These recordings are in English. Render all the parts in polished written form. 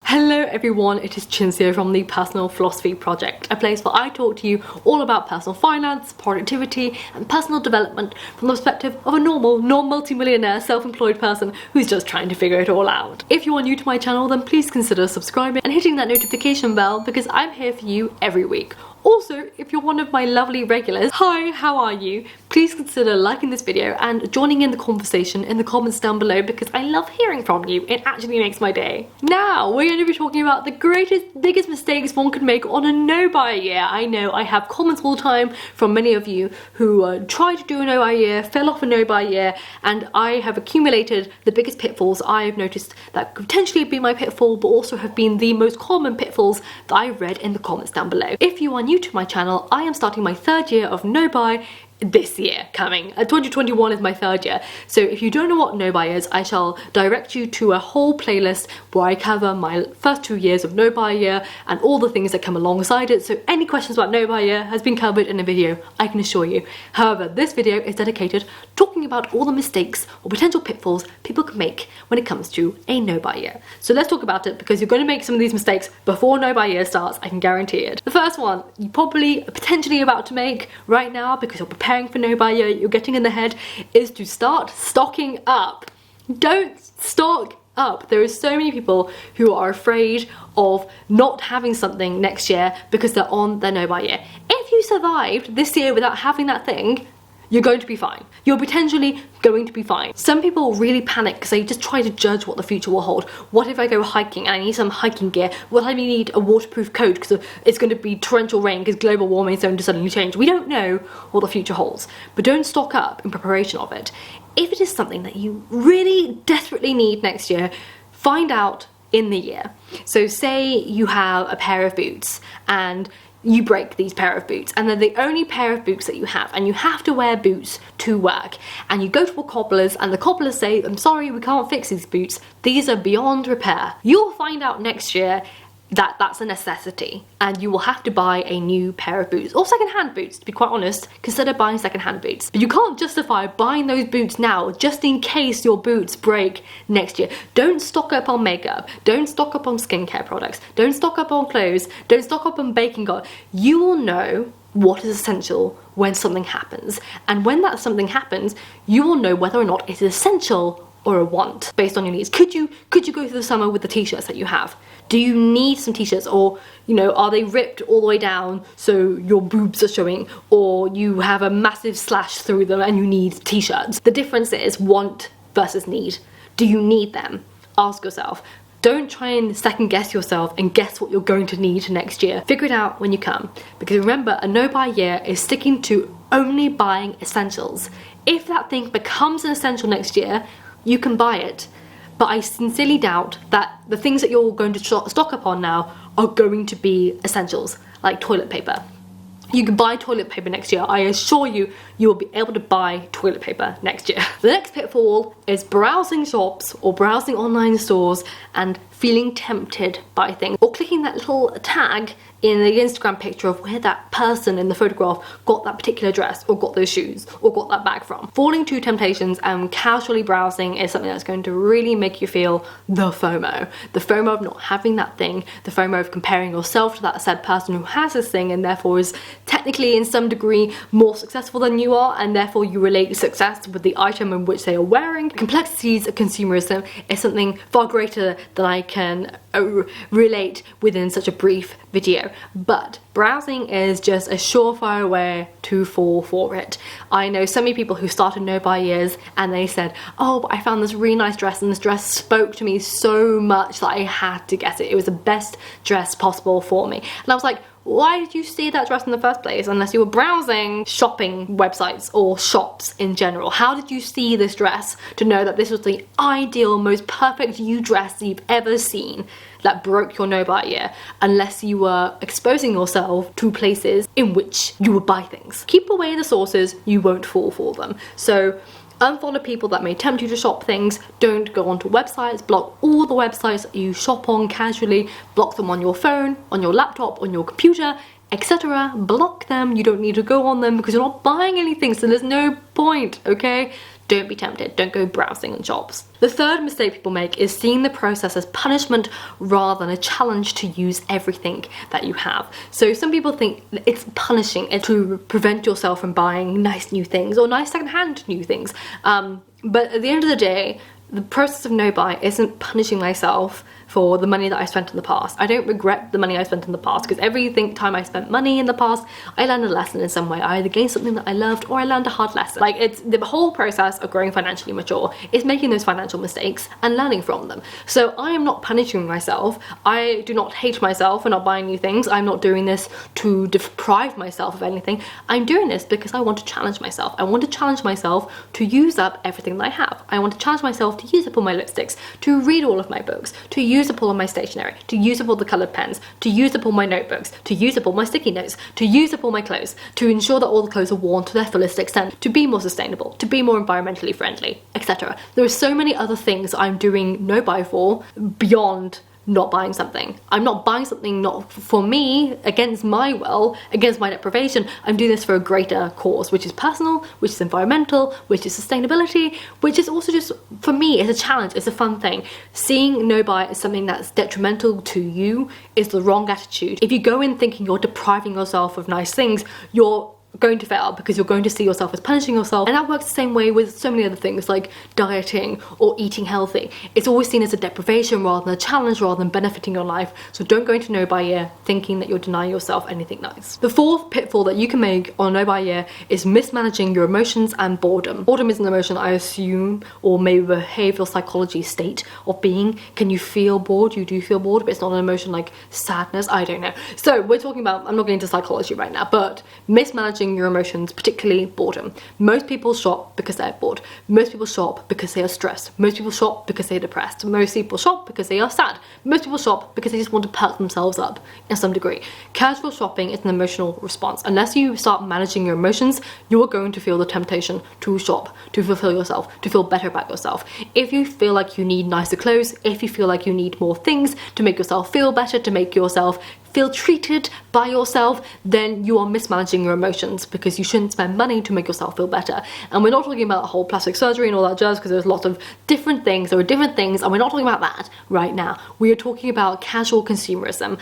Hello everyone, it is Chins here from the Personal Philosophy Project, a place where I talk to you all about personal finance, productivity and personal development from the perspective of a normal, non-multimillionaire, self-employed person who's just trying to figure it all out. If you are new to my channel, then please consider subscribing and hitting that notification bell because I'm here for you every week. Also, if you're one of my lovely regulars, hi, how are you? Please consider liking this video and joining in the conversation in the comments down below because I love hearing from you. It actually makes my day. Now, we're going to be talking about the biggest mistakes one could make on a no-buy year. I know I have comments all the time from many of you who try to do a no-buy year, fell off a no-buy year, and I have accumulated the biggest pitfalls I've noticed that could potentially be my pitfall, but also have been the most common pitfalls that I've read in the comments down below. If you are new to my channel, I am starting my third year of no-buy this year coming. 2021 is my third year. So if you don't know what no-buy is, I shall direct you to a whole playlist where I cover my first 2 years of no-buy year and all the things that come alongside it. So any questions about no-buy year has been covered in a video, I can assure you. However, this video is dedicated talking about all the mistakes or potential pitfalls people can make when it comes to a no-buy year. So let's talk about it because you're going to make some of these mistakes before no-buy year starts, I can guarantee it. The first one you're probably potentially about to make right now because you're preparing for no-buy year, you're getting in the head, is to start stocking up. Don't stock up. There are so many people who are afraid of not having something next year because they're on their no-buy year. If you survived this year without having that thing, you're going to be fine. You're potentially going to be fine. Some people really panic because they just try to judge what the future will hold. What if I go hiking and I need some hiking gear? Will I need a waterproof coat because it's going to be torrential rain because global warming is going to suddenly change? We don't know what the future holds, but don't stock up in preparation of it. If it is something that you really desperately need next year, find out in the year. So say you have a pair of boots and you break these pair of boots and they're the only pair of boots that you have and you have to wear boots to work, and you go to a cobbler's and the cobblers say, I'm sorry, we can't fix these boots, these are beyond repair. You'll find out next year that that's a necessity and you will have to buy a new pair of boots, or second-hand boots. To be quite honest, consider buying second-hand boots. But you can't justify buying those boots now just in case your boots break next year. Don't stock up on makeup, don't stock up on skincare products, don't stock up on clothes, don't stock up on baking powder. You will know what is essential when something happens, and when that something happens, you will know whether or not it is essential or a want based on your needs. Could you go through the summer with the t-shirts that you have? Do you need some t-shirts, or are they ripped all the way down so your boobs are showing, or you have a massive slash through them and you need t-shirts? The difference is want versus need. Do you need them? Ask yourself. Don't try and second guess yourself and guess what you're going to need next year. Figure it out when you come, because remember, a no-buy year is sticking to only buying essentials. If that thing becomes an essential next year, you can buy it. But I sincerely doubt that the things that you're going to stock up on now are going to be essentials, like toilet paper. You can buy toilet paper next year. I assure you, you will be able to buy toilet paper next year. The next pitfall is browsing shops or browsing online stores and feeling tempted by things, or clicking that little tag in the Instagram picture of where that person in the photograph got that particular dress or got those shoes or got that bag from. Falling to temptations and casually browsing is something that's going to really make you feel the FOMO. The FOMO of not having that thing, the FOMO of comparing yourself to that said person who has this thing and therefore is technically in some degree more successful than you are, and therefore you relate success with the item in which they are wearing. Complexities of consumerism is something far greater than I can relate within such a brief video, but browsing is just a surefire way to fall for it. I know so many people who started no-buy years and they said, oh, but I found this really nice dress and this dress spoke to me so much that I had to get it. It was the best dress possible for me. And I was like, why did you see that dress in the first place unless you were browsing shopping websites or shops in general? How did you see this dress to know that this was the ideal, most perfect you dress that you've ever seen that broke your no-buy year, unless you were exposing yourself to places in which you would buy things? Keep away the sources, you won't fall for them. So unfollow people that may tempt you to shop things. Don't go onto websites. Block all the websites that you shop on casually. Block them on your phone, on your laptop, on your computer, etc. Block them. You don't need to go on them because you're not buying anything, so there's no point, okay? don't be tempted. Don't go browsing on shops. The third mistake people make is seeing the process as punishment rather than a challenge to use everything that you have. So some people think it's punishing it to prevent yourself from buying nice new things or nice secondhand new things. But at the end of the day, the process of no buy isn't punishing myself for the money that I spent in the past. I don't regret the money I spent in the past, because every time I spent money in the past, I learned a lesson in some way. I either gained something that I loved or I learned a hard lesson. Like, it's the whole process of growing financially mature is making those financial mistakes and learning from them. So I am not punishing myself. I do not hate myself for not buying new things. I'm not doing this to deprive myself of anything. I'm doing this because I want to challenge myself. I want to challenge myself to use up everything that I have. I want to challenge myself to use up all my lipsticks, to read all of my books, to use up all of my stationery, to use up all the coloured pens, to use up all my notebooks, to use up all my sticky notes, to use up all my clothes, to ensure that all the clothes are worn to their fullest extent, to be more sustainable, to be more environmentally friendly, etc. There are so many other things I'm doing no buy for beyond not buying something. I'm not buying something not for me, against my will, against my deprivation. I'm doing this for a greater cause, which is personal, which is environmental, which is sustainability, which is also just, for me, it's a challenge, it's a fun thing. Seeing no buy as something that's detrimental to you is the wrong attitude. If you go in thinking you're depriving yourself of nice things, you're going to fail, because you're going to see yourself as punishing yourself. And that works the same way with so many other things like dieting or eating healthy. It's always seen as a deprivation rather than a challenge, rather than benefiting your life. So don't go into no buy year thinking that you're denying yourself anything nice. The fourth pitfall that you can make on no buy year is mismanaging your emotions and boredom. Boredom is an emotion, I assume, or maybe a behavioral psychology state of being. Can you feel bored? You do feel bored, but it's not an emotion like sadness. I don't know. So we're talking about, I'm not getting into psychology right now, but mismanaging your emotions, particularly boredom. Most people shop because they're bored. Most people shop because they are stressed. Most people shop because they're depressed. Most people shop because they are sad. Most people shop because they just want to perk themselves up in some degree. Casual shopping is an emotional response. Unless you start managing your emotions, you are going to feel the temptation to shop, to fulfill yourself, to feel better about yourself. If you feel like you need nicer clothes, if you feel like you need more things to make yourself feel better, to make yourself feel treated by yourself, then you are mismanaging your emotions, because you shouldn't spend money to make yourself feel better. And we're not talking about the whole plastic surgery and all that jazz, because there's lots of different things. There are different things, and we're not talking about that right now. We are talking about casual consumerism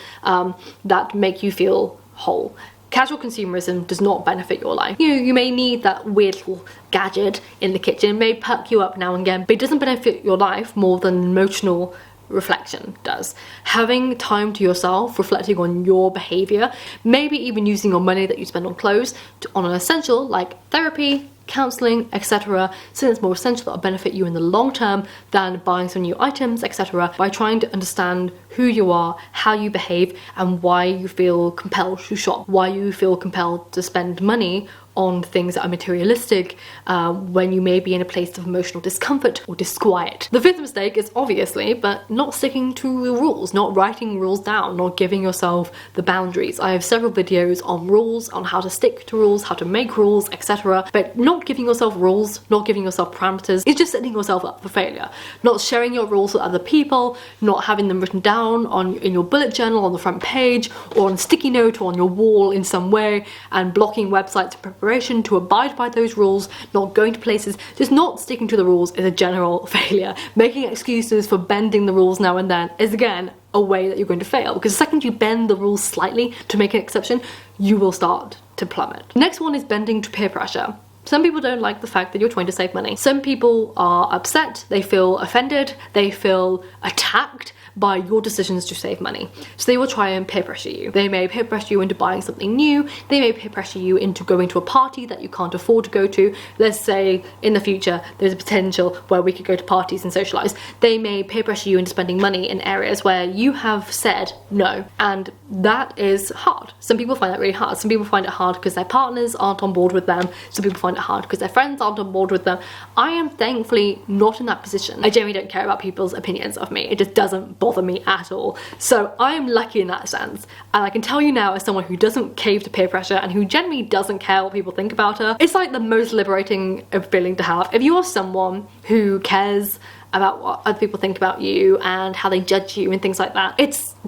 that make you feel whole. Casual consumerism does not benefit your life. You may need that weird little gadget in the kitchen, it may perk you up now and again, but it doesn't benefit your life more than emotional reflection does. Having time to yourself, reflecting on your behavior, maybe even using your money that you spend on clothes on an essential like therapy, counseling, etc., since it's more essential, that'll benefit you in the long term than buying some new items, etc., by trying to understand who you are, how you behave, and why you feel compelled to shop, why you feel compelled to spend money on things that are materialistic when you may be in a place of emotional discomfort or disquiet. The fifth mistake is obviously, but not sticking to the rules, not writing rules down, not giving yourself the boundaries. I have several videos on rules, on how to stick to rules, how to make rules, etc. But not giving yourself rules, not giving yourself parameters, is just setting yourself up for failure. Not sharing your rules with other people, not having them written down in your bullet journal on the front page, or on a sticky note or on your wall in some way, and blocking websites to abide by those rules, not going to places, just not sticking to the rules is a general failure. Making excuses for bending the rules now and then is again a way that you're going to fail, because the second you bend the rules slightly to make an exception, you will start to plummet. Next one is bending to peer pressure. Some people don't like the fact that you're trying to save money. Some people are upset, they feel offended, they feel attacked by your decisions to save money. So they will try and peer pressure you. They may peer pressure you into buying something new, they may peer pressure you into going to a party that you can't afford to go to. Let's say in the future there's a potential where we could go to parties and socialise. They may peer pressure you into spending money in areas where you have said no, and that is hard. Some people find that really hard. Some people find it hard because their partners aren't on board with them. Some people find it hard because their friends aren't on board with them. I am thankfully not in that position. I generally don't care about people's opinions of me. It just doesn't bother me at all. So I am lucky in that sense. And I can tell you now, as someone who doesn't cave to peer pressure and who generally doesn't care what people think about her, it's like the most liberating feeling to have. If you are someone who cares about what other people think about you and how they judge you and things like that,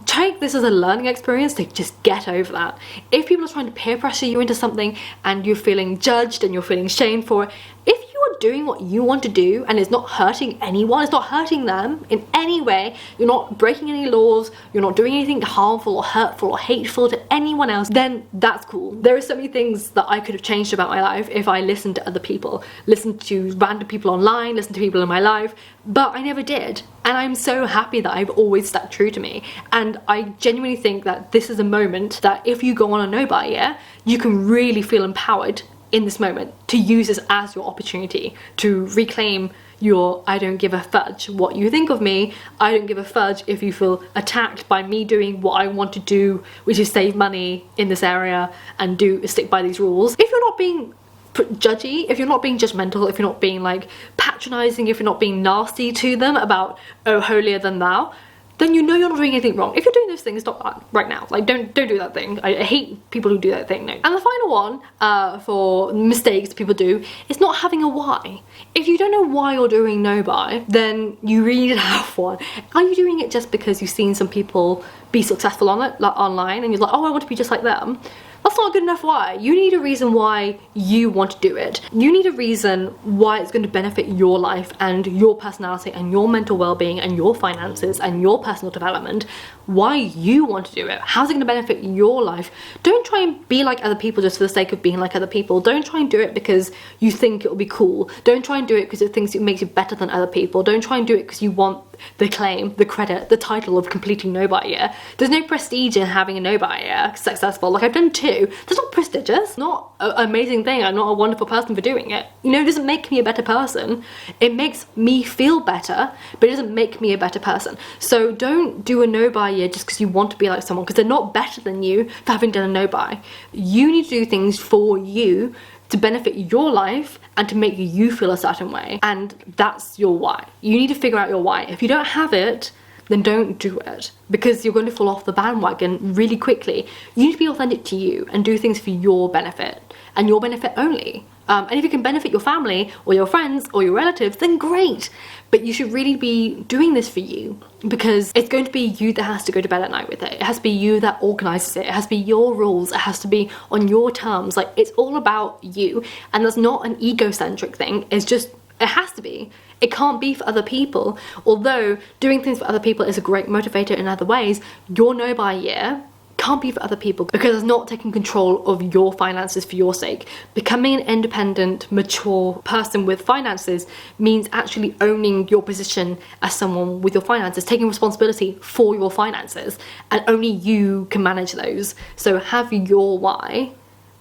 take this as a learning experience to just get over that. If people are trying to peer pressure you into something and you're feeling judged and you're feeling shamed for it, if you are you're doing what you want to do and it's not hurting anyone, it's not hurting them in any way, you're not breaking any laws, you're not doing anything harmful or hurtful or hateful to anyone else, then that's cool. There are so many things that I could have changed about my life if I listened to other people, listened to random people online, listened to people in my life, but I never did. And I'm so happy that I've always stuck true to me. And I genuinely think that this is a moment that if you go on a no-buy year, you can really feel empowered in this moment to use this as your opportunity to reclaim your I don't give a fudge what you think of me. I don't give a fudge if you feel attacked by me doing what I want to do, which is save money in this area and stick by these rules. If you're not being judgy, if you're not being judgmental, if you're not being like patronizing, if you're not being nasty to them about oh holier than thou, then you know you're not doing anything wrong. If you're doing those things, stop that right now. Like don't do that thing. I hate people who do that thing. No. And the final one for mistakes people do is not having a why. If you don't know why you're doing no buy, then you really need to have one. Are you doing it just because you've seen some people be successful on it, like online, and you're like, oh, I want to be just like them? That's not a good enough why. You need a reason why you want to do it. You need a reason why it's going to benefit your life and your personality and your mental well-being and your finances and your personal development. Why you want to do it. How's it going to benefit your life? Don't try and be like other people just for the sake of being like other people. Don't try and do it because you think it will be cool. Don't try and do it because it thinks it makes you better than other people. Don't try and do it because you want the claim, the credit, the title of completing no-buy year. There's no prestige in having a no-buy year successful. Like I've done two. That's not prestigious. Not an amazing thing. I'm not a wonderful person for doing it. You know, it doesn't make me a better person. It makes me feel better, but it doesn't make me a better person. So don't do a no-buy year just because you want to be like someone, because they're not better than you for having done a no-buy. You need to do things for you to benefit your life and to make you feel a certain way, and that's your why. You need to figure out your why. If you don't have it, then don't do it, because you're going to fall off the bandwagon really quickly. You need to be authentic to you and do things for your benefit and your benefit only. And if you can benefit your family or your friends or your relatives, then great. But you should really be doing this for you, because it's going to be you that has to go to bed at night with it. It has to be you that organizes it. It has to be your rules. It has to be on your terms. Like, it's all about you. And that's not an egocentric thing. It's just, it has to be. It can't be for other people. Although doing things for other people is a great motivator in other ways, your no-buy year can't be for other people, because it's not taking control of your finances for your sake. Becoming an independent, mature person with finances means actually owning your position as someone with your finances, taking responsibility for your finances, and only you can manage those. So have your why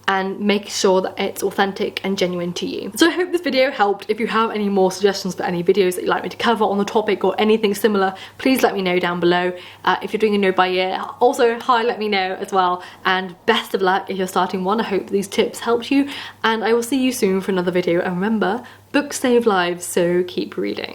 and make sure that it's authentic and genuine to you. So I hope this video helped. If you have any more suggestions for any videos that you'd like me to cover on the topic or anything similar, please let me know down below. If you're doing a no-buy year, also let me know as well. And best of luck if you're starting one. I hope these tips helped you, and I will see you soon for another video. And remember, books save lives, so keep reading.